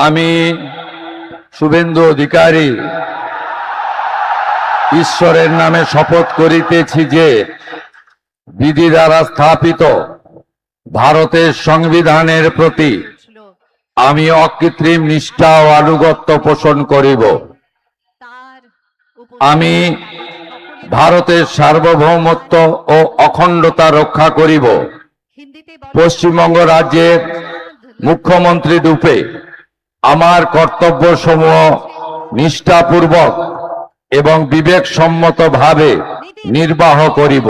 আমি শুভেন্দু অধিকারী ঈশ্বরের নামে শপথ করিতেছি যে বিধি দ্বারা স্থাপিত ভারতের সংবিধানের প্রতি আমি অকৃত্রিম নিষ্ঠা ও আনুগত্য পোষণ করিব। আমি ভারতের সার্বভৌমত্ব ও অখণ্ডতা রক্ষা করিব। পশ্চিমবঙ্গ রাজ্যের মুখ্যমন্ত্রী রূপে আমার কর্তব্যসমূহ নিষ্ঠাপূর্বক এবং বিবেকসম্মতভাবে নির্বাহ করিব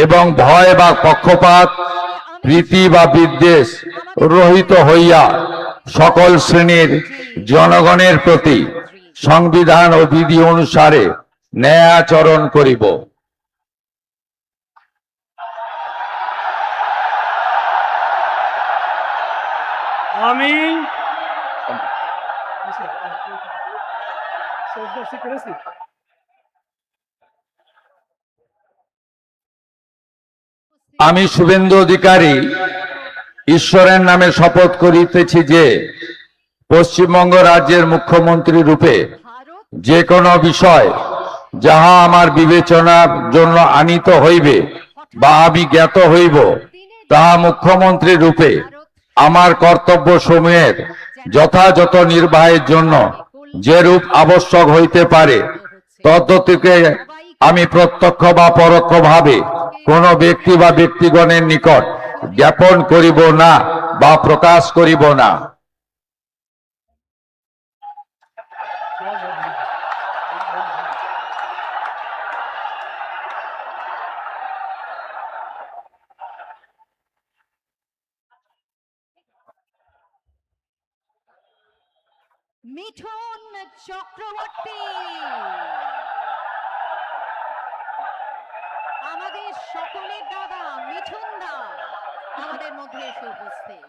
এবং ভয় বা পক্ষপাত, প্রীতি বা বিদ্বেষ রহিত হইয়া সকল শ্রেণীর জনগণের প্রতি সংবিধান ও বিধি অনুসারে ন্যায় আচরণ করিব। আমি শুভেন্দু অধিকারী ঈশ্বরের নামে শপথ করিতেছি যে পশ্চিমবঙ্গ রাজ্যের মুখ্যমন্ত্রী রূপে যে কোনো বিষয় যাহা আমার বিবেচনার জন্য আনিত হইবে বা আমি জ্ঞাত হইব, তাহা মুখ্যমন্ত্রী রূপে আমার কর্তব্য সমূহের যথাযথ নির্বাহের জন্য যেরূপ আবশ্যক হইতে পারে তদ্গতিকে আমি প্রত্যক্ষ বা পরোক্ষভাবে কোন ব্যক্তি বা ব্যক্তিগণের নিকট জ্ঞাপন করিব না বা প্রকাশ করিব না। মিঠুন চক্রবর্তী আমাদের সকলের দাদা মিঠুন দা আমাদের মধ্যে এসে উপস্থিত।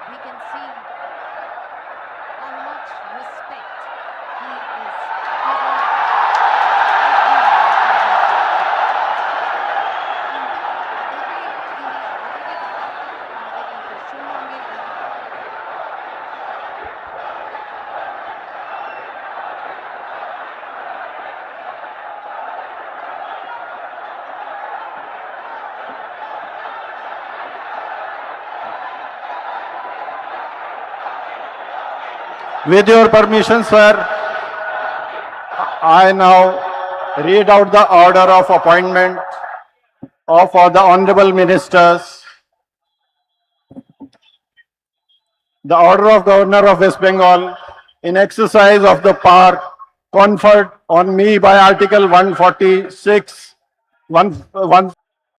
We can see how much respect he is With your permission, sir, I now read out the order of appointment of the honorable ministers. The order of Governor of West Bengal in exercise of the power conferred on me by Article 146,